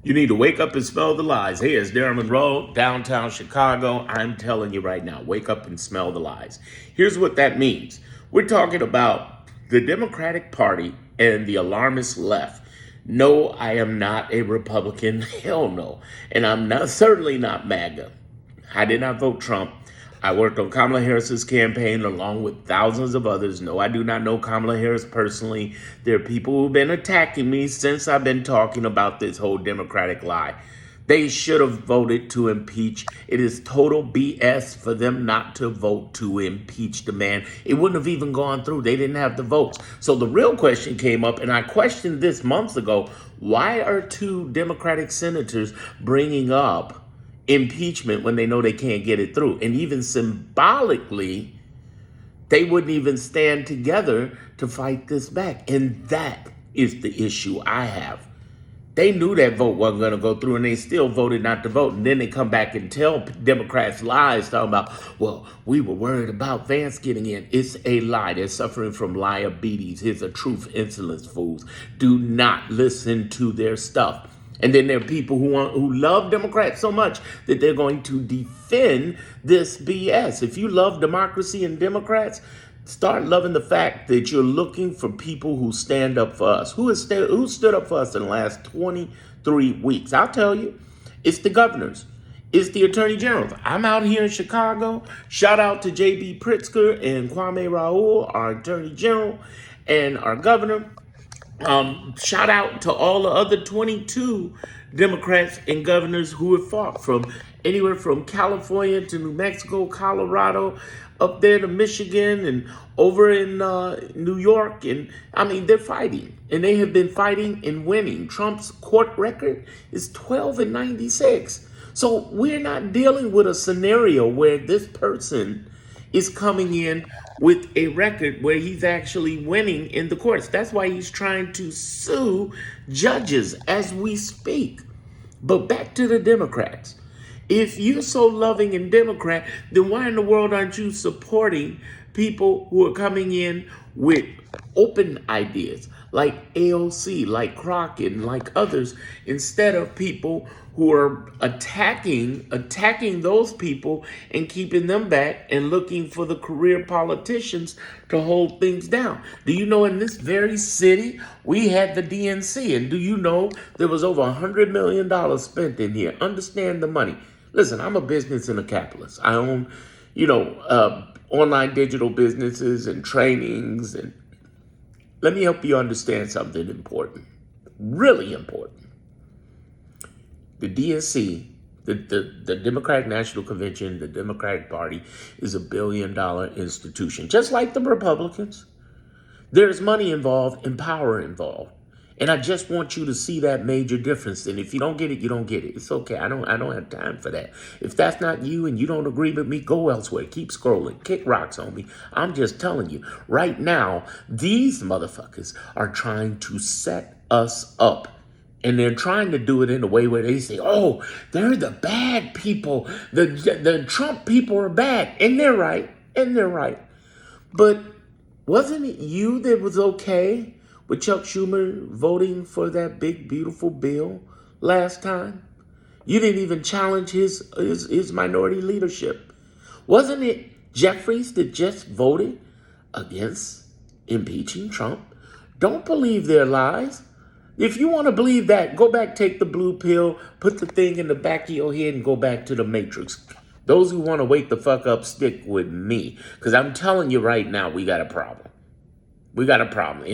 You need to wake up and smell the lies. Hey, it's Darren Monroe, downtown Chicago. I'm telling you right now, wake up and smell the lies. Here's what that means. We're talking about the Democratic Party and the alarmist left. No, I am not a Republican. Hell no. And I'm not certainly not MAGA. I did not vote Trump. I worked on Kamala Harris's campaign along with thousands of others. No, I do not know Kamala Harris personally. There are people who've been attacking me since I've been talking about this whole Democratic lie. They should have voted to impeach. It is total BS for them not to vote to impeach the man. It wouldn't have even gone through. They didn't have the votes. So the real question came up, and I questioned this months ago. Why are two Democratic senators bringing up impeachment when they know they can't get it through? And even symbolically, they wouldn't even stand together to fight this back. And that is the issue I have. They knew that vote wasn't going to go through, and they still voted not to vote. And then they come back and tell Democrats lies, talking about, well, we were worried about Vance getting in. It's a lie. They're suffering from diabetes. It's a truth insolence, fools. Do not listen to their stuff. And then there are people who love Democrats so much that they're going to defend this BS. If you love democracy and Democrats, start loving the fact that you're looking for people who stand up for us. Who stood up for us in the last 23 weeks? I'll tell you, it's the governors. It's the attorney generals. I'm out here in Chicago. Shout out to J.B. Pritzker and Kwame Raoul, our attorney general and our governor. Shout out to all the other 22 Democrats and governors who have fought from anywhere from California to New Mexico, Colorado, up there to Michigan and over in New York. And I mean, they're fighting, and they have been fighting and winning. Trump's court record is 12-96. So we're not dealing with a scenario where this person is coming in with a record where he's actually winning in the courts. That's why he's trying to sue judges as we speak. But back to the Democrats. If you're so loving and Democrat, then why in the world aren't you supporting people who are coming in with open ideas like AOC, like Crockett, and like others, instead of people who are attacking those people and keeping them back and looking for the career politicians to hold things down? Do you know in this very city, we had the DNC, and do you know there was over $100 million spent in here? Understand the money. Listen, I'm a business and a capitalist. I own, online digital businesses and trainings. And let me help you understand something important, really important. The DNC, the Democratic National Convention, the Democratic Party is a $1 billion institution, just like the Republicans. There's money involved and power involved. And I just want you to see that major difference. And if you don't get it, you don't get it. It's okay. I don't have time for that. If that's not you and you don't agree with me, go elsewhere. Keep scrolling. Kick rocks on me. I'm just telling you, right now, these motherfuckers are trying to set us up. And they're trying to do it in a way where they say, oh, they're the bad people. The Trump people are bad. And they're right. And they're right. But wasn't it you that was okay with Chuck Schumer voting for that big, beautiful bill last time? You didn't even challenge his minority leadership. Wasn't it Jeffries that just voted against impeaching Trump? Don't believe their lies. If you want to believe that, go back, take the blue pill, put the thing in the back of your head, and go back to the Matrix. Those who want to wake the fuck up, stick with me. Because I'm telling you right now, we got a problem. We got a problem.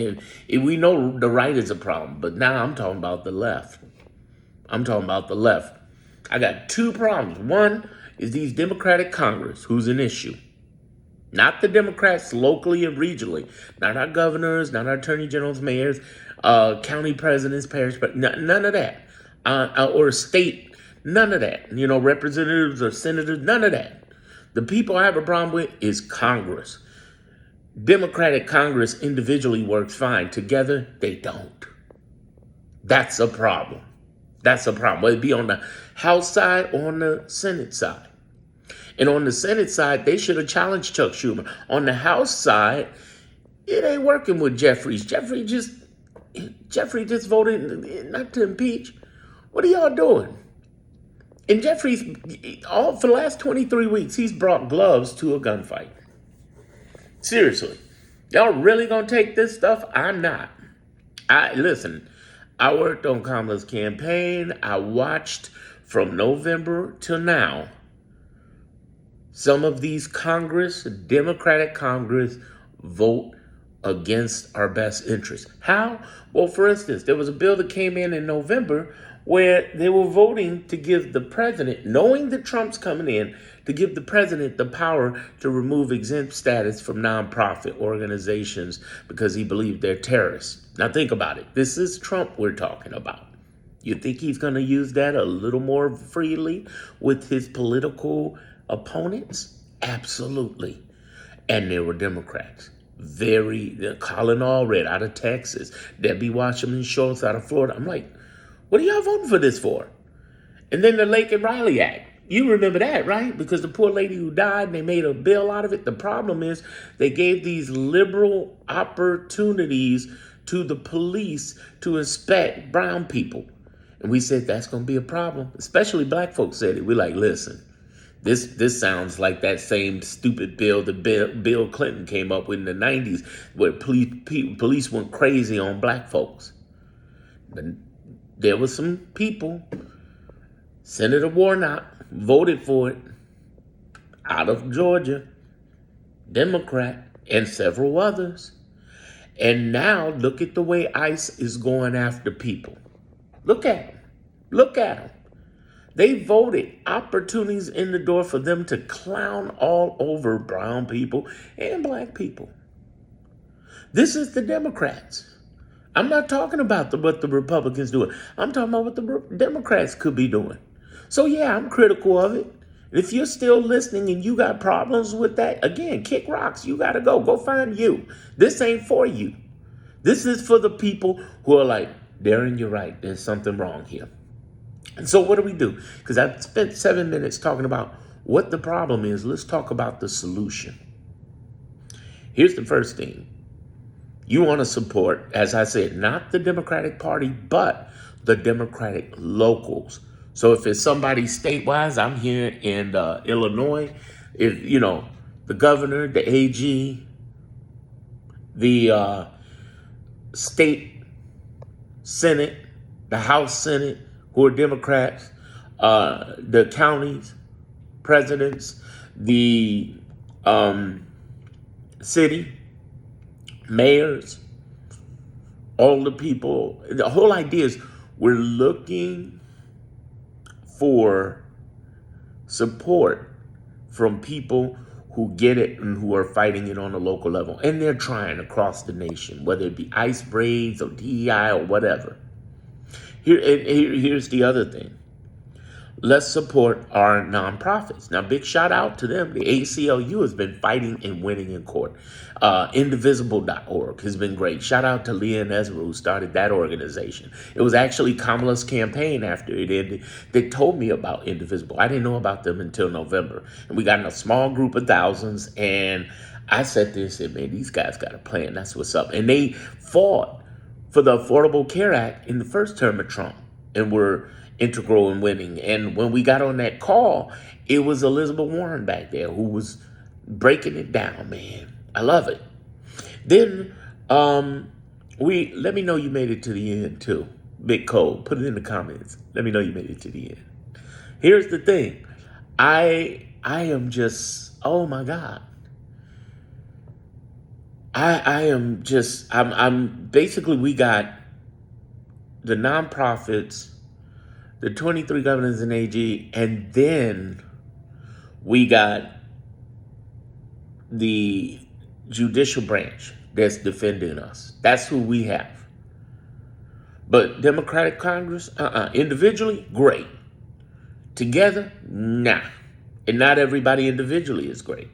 And we know the right is a problem, but now I'm talking about the left. I'm talking about the left. I got two problems. One is these Democratic Congress, who's an issue. Not the Democrats locally and regionally. Not our governors, not our attorney generals, mayors, county presidents, parish, but none of that. Or state, none of that. Representatives or senators, none of that. The people I have a problem with is Congress. Democratic Congress individually works fine. Together, they don't. That's a problem. That's a problem. Whether it be on the House side or on the Senate side. And on the Senate side, they should have challenged Chuck Schumer. On the House side, it ain't working with Jeffries. Jeffrey just voted not to impeach, What are y'all doing? And Jeffries, all for the last 23 weeks, he's brought gloves to a gunfight. Seriously. Y'all really gonna take this stuff? I'm not. Listen, I worked on Kamala's campaign. I watched from November till now some of these Democratic Congress, vote against our best interests. How? Well, for instance, there was a bill that came in November where they were voting to give the president, knowing that Trump's coming in, to give the president the power to remove exempt status from nonprofit organizations because he believed they're terrorists. Now think about it. This is Trump we're talking about. You think he's going to use that a little more freely with his political opponents? Absolutely. And they were Democrats. Colin Allred out of Texas, Debbie Wasserman Schultz out of Florida. I'm like, what are y'all voting for this for? And then the Lake and Riley Act. You remember that, right? Because the poor lady who died, they made a bill out of it. The problem is they gave these liberal opportunities to the police to inspect brown people. And we said that's going to be a problem. Especially black folks said it. We're like, listen, this sounds like that same stupid bill that Bill Clinton came up with in the 90s where police went crazy on black folks. But there were some people, Senator Warnock voted for it out of Georgia, Democrat, and several others. And now look at the way ICE is going after people. Look at them. Look at them. They voted opportunities in the door for them to clown all over brown people and black people. This is the Democrats. I'm not talking about what the Republicans doing. I'm talking about what the Democrats could be doing. So yeah, I'm critical of it. If you're still listening and you got problems with that, again, kick rocks. You got to go. Go find you. This ain't for you. This is for the people who are like, Darren, you're right. There's something wrong here. And so what do we do? Because I've spent 7 minutes talking about what the problem is. Let's talk about the solution. Here's the first thing. You want to support, as I said, not the Democratic Party, but the Democratic locals. So if it's somebody statewide, I'm here in Illinois, if the governor, the AG, the state Senate, the House Senate, who are Democrats, the counties, presidents, the city, mayors, all the people. The whole idea is we're looking for support from people who get it and who are fighting it on a local level. And they're trying across the nation, whether it be ICE braids or DEI or whatever. Here's the other thing. Let's support our nonprofits. Now, big shout out to them. The ACLU has been fighting and winning in court. Indivisible.org has been great. Shout out to Leah and Ezra, who started that organization. It was actually Kamala's campaign after it ended that told me about Indivisible. I didn't know about them until November. And we got in a small group of thousands. And I sat there and said, man, these guys got a plan. That's what's up. And they fought for the Affordable Care Act in the first term of Trump and were integral in winning. And when we got on that call, it was Elizabeth Warren back there who was breaking it down, man. I love it. Then let me know you made it to the end too. Big Cole, put it in the comments. Let me know you made it to the end. Here's the thing. I am just, oh my God. I'm basically, we got the nonprofits, the 23 governors and AG, and then we got the judicial branch that's defending us. That's who we have. But Democratic Congress, individually, great. Together, nah. And not everybody individually is great.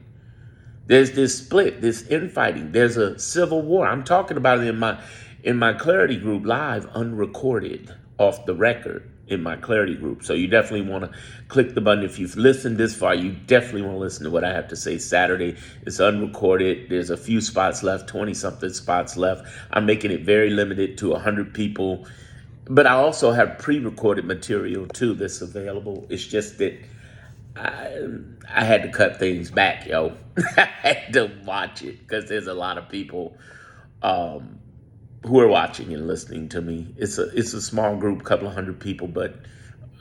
There's this split, this infighting. There's a civil war. I'm talking about it in my Clarity group live, unrecorded, off the record in my Clarity group. So you definitely want to click the button. If you've listened this far, you definitely want to listen to what I have to say Saturday. It's unrecorded. There's a few spots left, 20-something spots left. I'm making it very limited to 100 people But I also have pre-recorded material too that's available. It's just that I, I had to cut things back, yo. I had to watch it because there's a lot of people um, who are watching and listening to me. It's a small group, couple of hundred people, but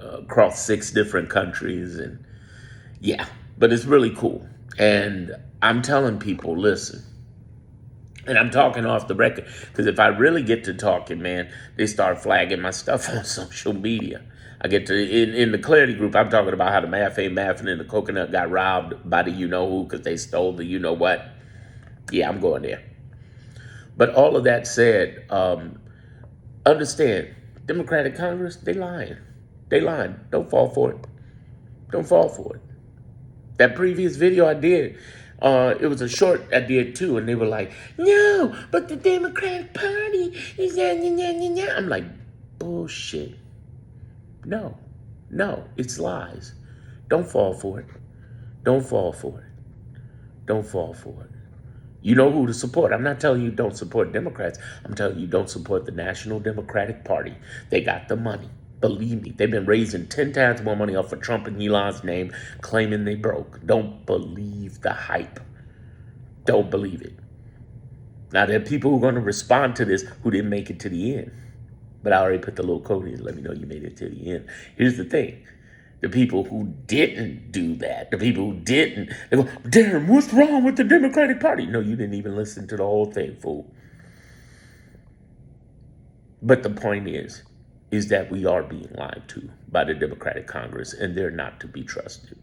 across 6 different countries, and yeah, but it's really cool. And I'm telling people, listen, and I'm talking off the record because if I really get to talking, man, they start flagging my stuff on social media. I get to in the Clarity group. I'm talking about how the math ain't mathing and the coconut got robbed by the you know who because they stole the you know what. Yeah, I'm going there. But all of that said, understand, Democratic Congress, they lying. They lying. Don't fall for it. Don't fall for it. That previous video I did, it was a short I did too, and they were like, no, but the Democratic Party is I'm like, bullshit. No, no, it's lies. Don't fall for it. Don't fall for it. Don't fall for it. You know who to support. I'm not telling you don't support Democrats. I'm telling you don't support the National Democratic Party. They got the money. Believe me, they've been raising 10 times more money off of Trump and Elon's name, claiming they broke. Don't believe the hype. Don't believe it. Now, there are people who are going to respond to this who didn't make it to the end. But I already put the little code in to let me know you made it to the end. Here's the thing. The people who didn't do that, the people who didn't, they go, Darren, what's wrong with the Democratic Party? No, you didn't even listen to the whole thing, fool. But the point is that we are being lied to by the Democratic Congress, and they're not to be trusted.